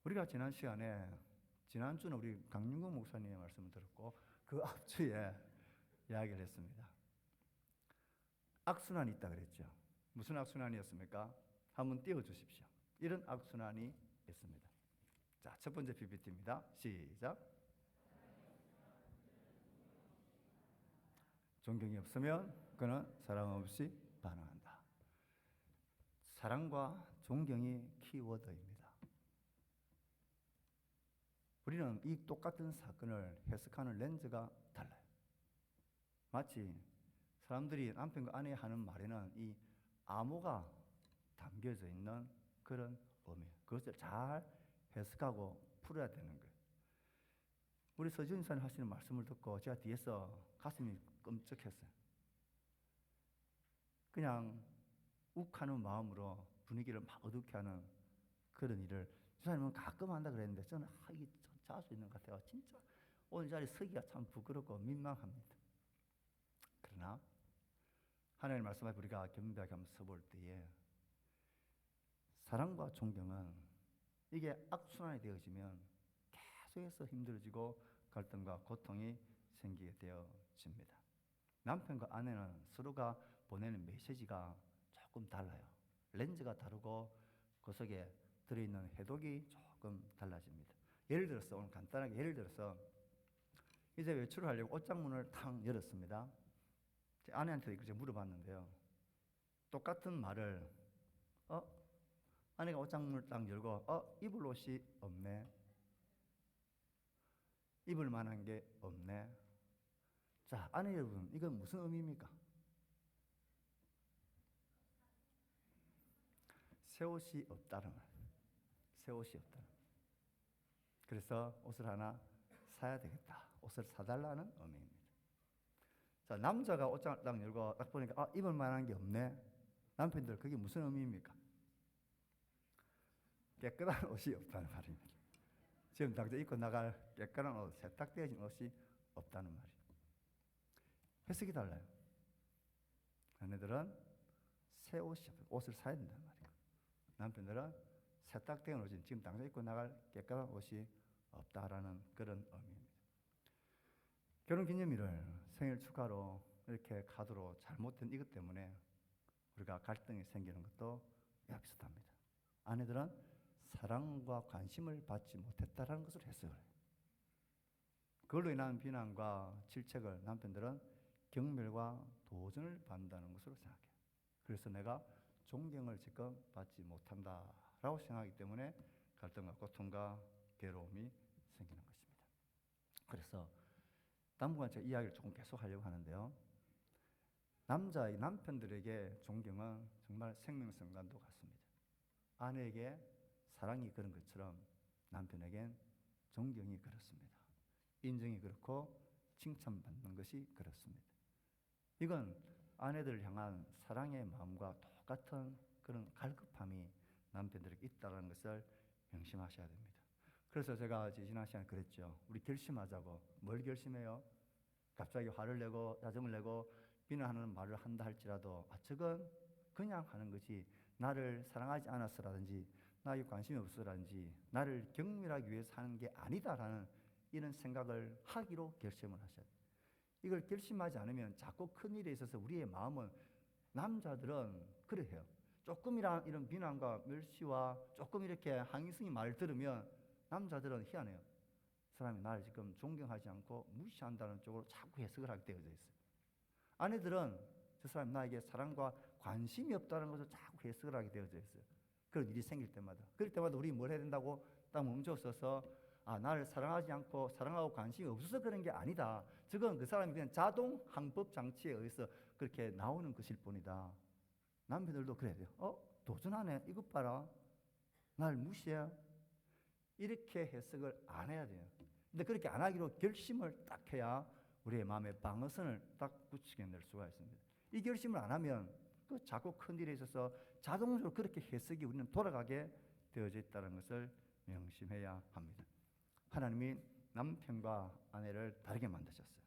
우리가 지난 시간에, 지난주는 우리 강윤국 목사님의 말씀을 들었고 그 앞주에 이야기를 했습니다. 악순환이 있다 그랬죠. 무슨 악순환이었습니까? 한번 띄워주십시오. 이런 악순환이 있습니다. 자, 첫 번째 PPT입니다. 시작. 존경이 없으면 그는 사랑 없이 반응한다. 사랑과 존경이 키워드입니다. 우리는 이 똑같은 사건을 해석하는 렌즈가 달라요. 마치 사람들이 남편과 아내 하는 말에는 이 암호가 담겨져 있는 그런 의미예요. 그것을 잘 해석하고 풀어야 되는 거예요. 우리 서지훈 사님 하시는 말씀을 듣고 제가 뒤에서 가슴이 끔찍했어요. 그냥 욱하는 마음으로 분위기를 막 어둡게 하는 그런 일을 주사님은 가끔 한다 그랬는데 저는 이게 자주 있는 것 같아요. 진짜 오늘 자리에 서기가 참 부끄럽고 민망합니다. 그러나 하나님의 말씀 앞에 우리가 겸비하게 한번 서볼 때에 사랑과 존경은 이게 악순환이 되어지면 계속해서 힘들어지고 갈등과 고통이 생기게 되어집니다. 남편과 아내는 서로가 보내는 메시지가 조금 달라요. 렌즈가 다르고 그 속에 들어있는 해독이 조금 달라집니다. 예를 들어서 오늘 간단하게 예를 들어서 이제 외출을 하려고 옷장문을 탁 열었습니다. 제 아내한테 이렇게 물어봤는데요. 똑같은 말을 아내가 옷장문을 딱 열고 입을 옷이 없네. 입을 만한 게 없네. 자, 아내 여러분, 이건 무슨 의미입니까? 새 옷이 없다는 말. 새 옷이 없다. 그래서 옷을 하나 사야 되겠다. 옷을 사달라는 의미입니다. 자, 남자가 옷장을 딱 열고 딱 보니까 입을 만한 게 없네. 남편들 그게 무슨 의미입니까? 깨끗한 옷이 없다는 말입니다. 지금 당장 입고 나갈 깨끗한 옷, 세탁되어진 옷이 없다는 말이에요. 해석이 달라요. 아내들은 새 옷이 없다. 옷을 사야 된다는 말이에요. 남편들은 세탁된 옷이 지금 당장 입고 나갈 깨끗한 옷이 없다라는 그런 의미입니다. 결혼기념일을 생일 축하로 이렇게 카드로 잘못된 이것 때문에 우리가 갈등이 생기는 것도 비슷합니다. 아내들은 사랑과 관심을 받지 못했다라는 것을 해석을 해요. 그걸로 인한 비난과 질책을 남편들은 경멸과 도전을 받는다는 것으로 생각해요. 그래서 내가 존경을 지금 받지 못한다라고 생각하기 때문에 갈등과 고통과 괴로움이 생기는 것입니다. 그래서 당분간 제가 이야기를 조금 계속하려고 하는데요. 남편들에게 존경은 정말 생명선관도 같습니다. 아내에게 사랑이 그런 것처럼 남편에겐 존경이 그렇습니다. 인정이 그렇고 칭찬받는 것이 그렇습니다. 이건 아내들을 향한 사랑의 마음과 똑같은 그런 갈급함이 남편들에게 있다는 것을 명심하셔야 됩니다. 그래서 제가 지난 시간에 그랬죠. 우리 결심하자고. 뭘 결심해요? 갑자기 화를 내고 짜증을 내고 비난하는 말을 한다 할지라도 저건 그냥 하는 거지 나를 사랑하지 않았어라든지 나에게 관심이 없어라든지 나를 경멸하기 위해서 하는 게 아니다라는 이런 생각을 하기로 결심을 하셔야 돼요. 이걸 결심하지 않으면 자꾸 큰일에 있어서 우리의 마음은 남자들은 그래 해요. 조금이란 이런 비난과 멸시와 조금 이렇게 항의성이 말을 들으면 남자들은 희한해요. 사람이 나를 지금 존경하지 않고 무시한다는 쪽으로 자꾸 해석을 하게 되어져 있어요. 아내들은 저 사람이 나에게 사랑과 관심이 없다는 것을 자꾸 해석을 하게 되어져 있어요. 그런 일이 생길 때마다. 그럴 때마다 우리 뭘 해야 된다고? 딱 멈춰서서 나를 사랑하지 않고 사랑하고 관심이 없어서 그런 게 아니다. 저건 그 사람이 그냥 자동 항법 장치에 의해서 그렇게 나오는 것일 뿐이다. 남편들도 그래야 돼요. 도전하네. 이것 봐라. 날 무시해. 이렇게 해석을 안 해야 돼요. 근데 그렇게 안 하기로 결심을 딱 해야 우리의 마음의 방어선을 딱 굳히게 낼 수가 있습니다. 이 결심을 안 하면 그 자꾸 큰 일에 있어서 자동적으로 그렇게 해석이 우리는 돌아가게 되어져 있다는 것을 명심해야 합니다. 하나님이 남편과 아내를 다르게 만드셨어요.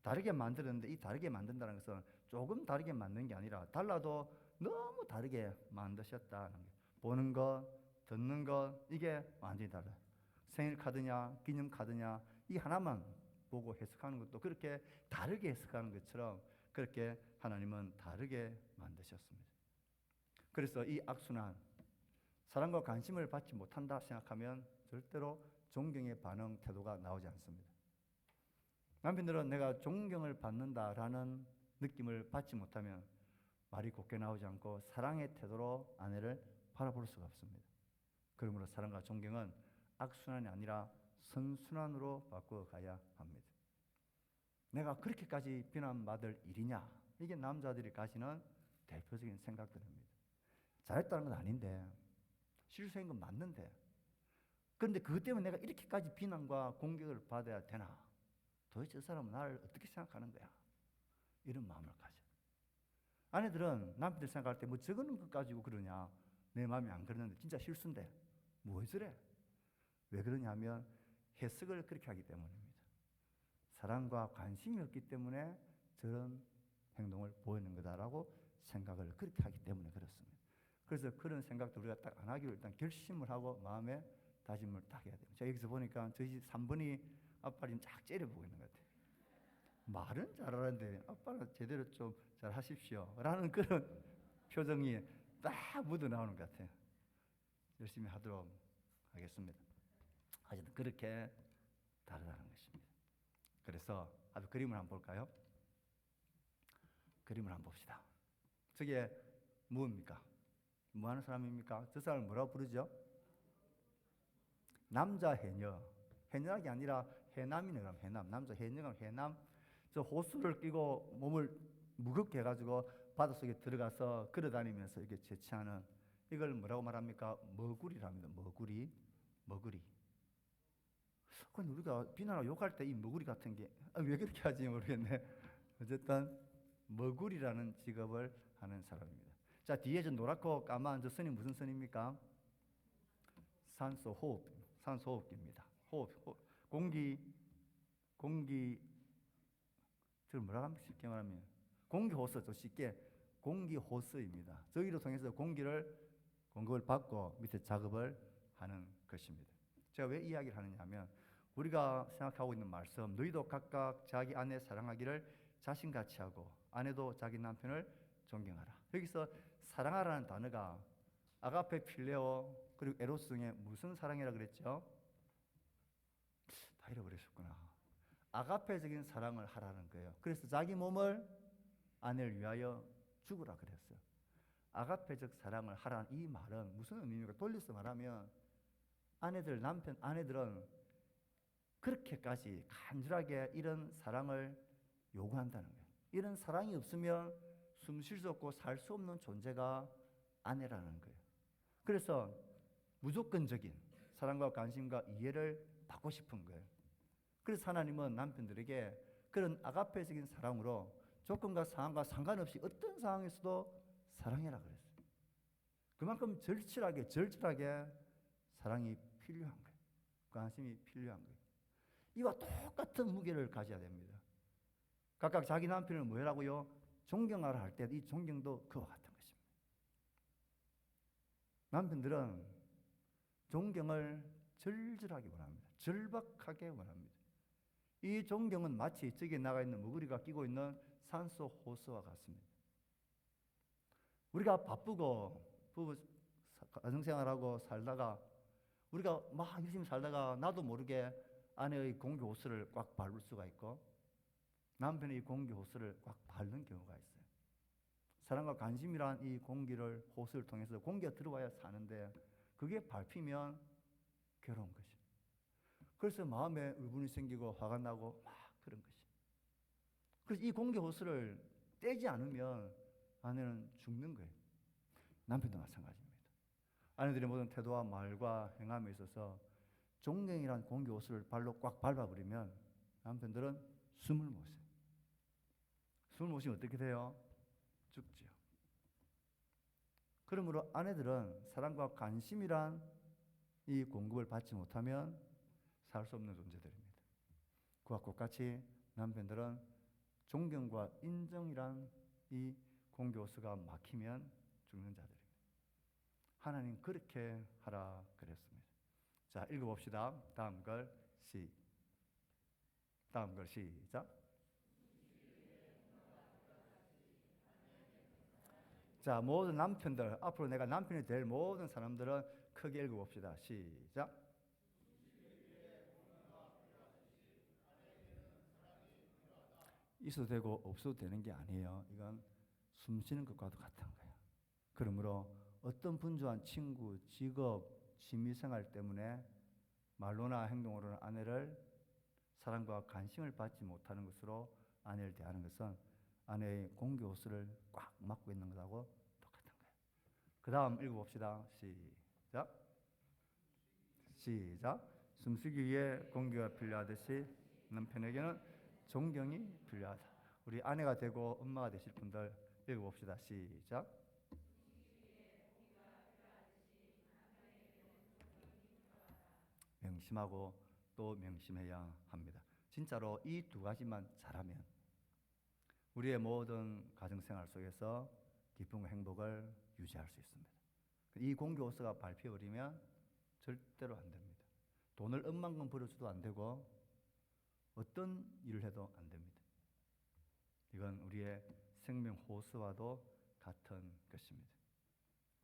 다르게 만들었는데 이 다르게 만든다는 것은 조금 다르게 만든 게 아니라 달라도 너무 다르게 만드셨다는 거예요. 보는 것, 듣는 것, 이게 완전히 달라요. 생일 카드냐, 기념 카드냐, 이 하나만 보고 해석하는 것도 그렇게 다르게 해석하는 것처럼 그렇게 하나님은 다르게 만드셨습니다. 그래서 이 악순환, 사랑과 관심을 받지 못한다 생각하면 절대로 존경의 반응, 태도가 나오지 않습니다. 남편들은 내가 존경을 받는다라는 느낌을 받지 못하면 말이 곱게 나오지 않고 사랑의 태도로 아내를 바라볼 수가 없습니다. 그러므로 사랑과 존경은 악순환이 아니라 선순환으로 바꿔가야 합니다. 내가 그렇게까지 비난받을 일이냐? 이게 남자들이 가지는 대표적인 생각들입니다. 잘했다는 건 아닌데, 실수한 건 맞는데, 그런데 그것 때문에 내가 이렇게까지 비난과 공격을 받아야 되나? 도대체 저 사람은 나를 어떻게 생각하는 거야? 이런 마음을 가져. 아내들은 남편들 생각할 때 뭐 적어놓은 것 가지고 그러냐? 내 마음이 안 그러는데 진짜 실수인데 뭐 저래? 왜 그러냐 하면 해석을 그렇게 하기 때문입니다. 사랑과 관심이 없기 때문에 저런 행동을 보이는 거다라고 생각을 그렇게 하기 때문에 그렇습니다. 그래서 그런 생각도 우리가 딱 안 하기로 일단 결심을 하고 마음에 다짐을 딱 해야 돼요. 제가 여기서 보니까 저희 3번이 아빠를 쫙 째려보고 있는 것 같아요. 말은 잘하는데 아빠는 제대로 좀 잘 하십시오 라는 그런 표정이 딱 묻어 나오는 것 같아요. 열심히 하도록 하겠습니다. 하여튼 그렇게 다르다는 것입니다. 그래서 아주 그림을 한번 볼까요? 그림을 한번 봅시다. 저게 무엇입니까? 뭐 하는 사람입니까? 저 사람을 뭐라고 부르죠? 남자 해녀. 해녀가 아니라 해남이네. 그럼 해남. 남자 해녀가 해남. 저 호수를 끼고 몸을 무겁게 해가지고 바닷속에 들어가서 걸어다니면서 이렇게 채취하는, 이걸 뭐라고 말합니까? 머구리랍니다. 머구리. 근데 우리가 비난하고 욕할 때 이 머구리 같은 게 왜 그렇게 하지 모르겠네. 어쨌든 머구리라는 직업을 하는 사람입니다. 자, 뒤에 저 노랗고 까만 저 선이 무슨 선입니까? 산소호흡기입니다. 공기, 저걸 뭐라고 하면 쉽게 말하면 공기호수죠. 쉽게 공기호수입니다. 저기를 통해서 공급을 받고 밑에 작업을 하는 것입니다. 제가 왜 이야기를 하느냐 면 우리가 생각하고 있는 말씀, 너희도 각각 자기 아내 사랑하기를 자신같이 하고 아내도 자기 남편을 존경하라. 여기서 사랑하라는 단어가 아가페, 필레오 그리고 에로스 중에 무슨 사랑이라 그랬죠? 다 잃어버리셨구나. 아가페적인 사랑을 하라는 거예요. 그래서 자기 몸을 아내를 위하여 죽으라 그랬어요. 아가페적 사랑을 하라는 이 말은 무슨 의미입니까? 돌려서 말하면 아내들은 그렇게까지 간절하게 이런 사랑을 요구한다는 거예요. 이런 사랑이 없으면 숨 쉴 수 없고 살 수 없는 존재가 아내라는 거예요. 그래서 무조건적인 사랑과 관심과 이해를 받고 싶은 거예요. 그래서 하나님은 남편들에게 그런 아가페적인 사랑으로 조건과 상황과 상관없이 어떤 상황에서도 사랑해라 그랬어요. 그만큼 절실하게 사랑이 필요한 거예요. 관심이 필요한 거예요. 이와 똑같은 무게를 가져야 됩니다. 각각 자기 남편을 뭐라고요? 존경하라 할 때 이 존경도 그와 같은 것입니다. 남편들은 존경을 절절하게 원합니다. 절박하게 원합니다. 이 존경은 마치 저기에 나가 있는 머구리가 끼고 있는 산소 호수와 같습니다. 우리가 바쁘고 부부 가정생활하고 살다가 우리가 막 열심히 살다가 나도 모르게 아내의 공기 호스를 꽉 밟을 수가 있고 남편의 공기 호스를 꽉 밟는 경우가 있어요. 사랑과 관심이란 이 호스를 통해서 공기가 들어와야 사는데 그게 밟히면 괴로운 것입니다. 그래서 마음에 울분이 생기고 화가 나고 막 그런 것입니다. 그래서 이 공기 호스를 떼지 않으면 아내는 죽는 거예요. 남편도 마찬가지입니다. 아내들의 모든 태도와 말과 행함에 있어서 존경이란 공기 호스를 발로 꽉 밟아버리면 남편들은 숨을 못 쉬어요. 숨을 못 쉬면 어떻게 돼요? 죽죠. 그러므로 아내들은 사랑과 관심이란 이 공급을 받지 못하면 살 수 없는 존재들입니다. 그와 똑같이 남편들은 존경과 인정이란 이 공기 호스가 막히면 죽는 자들입니다. 하나님 그렇게 하라 그랬습니다. 자, 읽어봅시다. 다음 걸 시작. 자, 모든 남편들, 앞으로 내가 남편이 될 모든 사람들은 크게 읽어봅시다. 시작. 있어도 되고 없어도 되는 게 아니에요. 이건 숨 쉬는 것과도 같은 거예요. 그러므로 어떤 분주한 친구, 직업, 취미생활 때문에 말로나 행동으로는 아내를 사랑과 관심을 받지 못하는 것으로 아내를 대하는 것은 아내의 공개 호수를 꽉 막고 있는 것하고 똑같은 거예요. 그 다음 읽어봅시다. 시작. 숨쉬기 위해 공개가 필요하듯이 남편에게는 존경이 필요하다. 우리 아내가 되고 엄마가 되실 분들 읽어봅시다. 시작. 명심하고 또 명심해야 합니다. 진짜로 이 두 가지만 잘하면 우리의 모든 가정생활 속에서 기쁨과 행복을 유지할 수 있습니다. 이 공교호수가 밟혀버리면 절대로 안 됩니다. 돈을 억만큼 벌어줘도 안 되고 어떤 일을 해도 안 됩니다. 이건 우리의 생명 호수와도 같은 것입니다.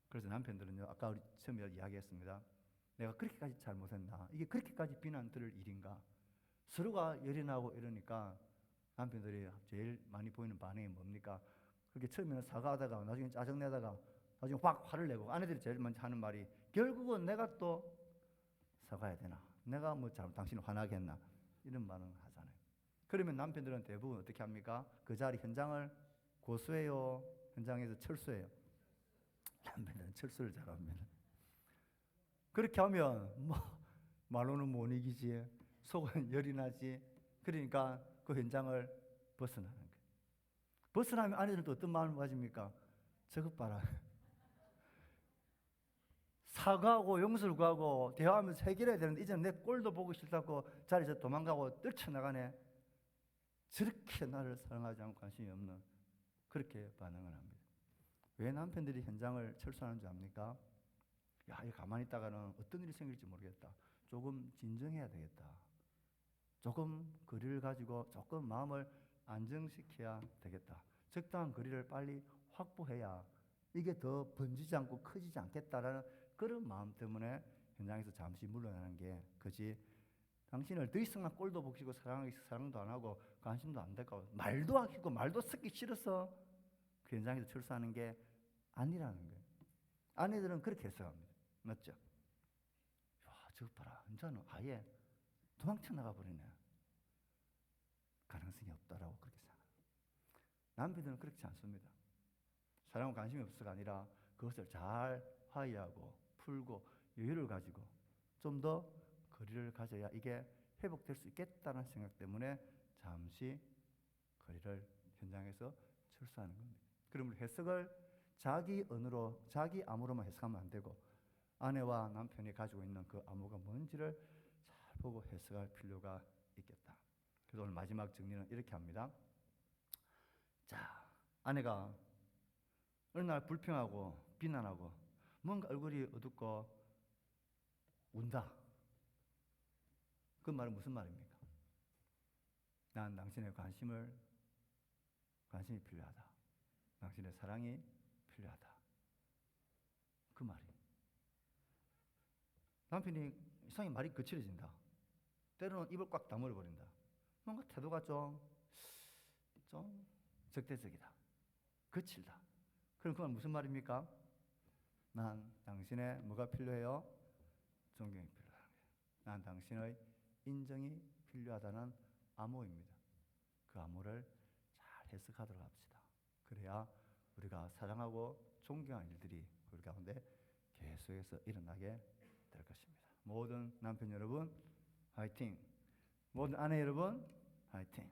그래서 남편들은요, 아까 우리 처음에 이야기했습니다. 내가 그렇게까지 잘못했나? 이게 그렇게까지 비난 들을 일인가? 서로가 열이 나고 이러니까 남편들이 제일 많이 보이는 반응이 뭡니까? 그렇게 처음에는 사과하다가 나중에 짜증내다가 나중에 확 화를 내고 아내들이 제일 먼저 하는 말이 결국은 내가 또 사과해야 되나? 내가 뭐 당신을 화나게 했나? 이런 반응을 하잖아요. 그러면 남편들은 대부분 어떻게 합니까? 그 자리 현장을 고수해요? 현장에서 철수해요? 남편들은 철수를 잘합니다. 그렇게 하면 뭐 말로는 못 이기지, 속은 열이 나지. 그러니까 그 현장을 벗어나는 거예요. 벗어나면 아내들도 어떤 마음을 가집니까? 저것 봐라. 사과하고 용서를 구하고 대화하면서 해결해야 되는데 이제는 내 꼴도 보고 싫다고 자리에서 도망가고 떨쳐나가네. 저렇게 나를 사랑하지 않고 관심이 없는, 그렇게 반응을 합니다. 왜 남편들이 현장을 철수하는 줄 압니까? 야, 이 가만히 있다가는 어떤 일이 생길지 모르겠다. 조금 진정해야 되겠다. 조금 거리를 가지고 조금 마음을 안정시켜야 되겠다. 적당한 거리를 빨리 확보해야 이게 더 번지지 않고 커지지 않겠다라는 그런 마음 때문에 현장에서 잠시 물러나는 게 거지, 당신을 더 이상한 꼴도 보기 싫고 사랑도 안 하고 관심도 안 되고 말도 아끼고 말도 섞기 싫어서 그 현장에서 철수하는 게 아니라는 거예요. 아내들은 그렇게 해석합니다. 맞죠? 야, 저거 봐라. 혼자는 아예 도망쳐 나가 버리네. 가능성이 없다라고 그렇게 생각합니다. 남편들은 그렇지 않습니다. 사랑과 관심이 없어가 아니라 그것을 잘 화해하고 풀고 여유를 가지고 좀 더 거리를 가져야 이게 회복될 수 있겠다는 생각 때문에 잠시 거리를 현장에서 철수하는 겁니다. 그러면 해석을 자기 언어로, 자기 암호로만 해석하면 안 되고 아내와 남편이 가지고 있는 그 암호가 뭔지를 잘 보고 해석할 필요가 있겠다. 그래서 오늘 마지막 정리는 이렇게 합니다. 자, 아내가 어느 날 불평하고 비난하고 뭔가 얼굴이 어둡고 운다. 그 말은 무슨 말입니까? 난 당신의 관심이 필요하다. 당신의 사랑이 필요하다. 그 말이. 남편이 이상하게 말이 거칠어진다. 때로는 입을 꽉 다물어 버린다. 뭔가 태도가 좀 적대적이다. 거칠다. 그럼 그 말 무슨 말입니까? 난 당신의 뭐가 필요해요? 존경이 필요하다. 난 당신의 인정이 필요하다는 암호입니다. 그 암호를 잘 해석하도록 합시다. 그래야 우리가 사랑하고 존경하는 일들이 우리 가운데 계속해서 일어나게 될 것입니다. 모든 남편 여러분 화이팅! 모든 아내 여러분 화이팅!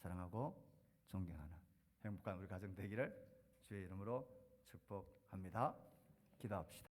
사랑하고 존경하는 행복한 우리 가정 되기를 주의 이름으로 축복합니다. 기도합시다.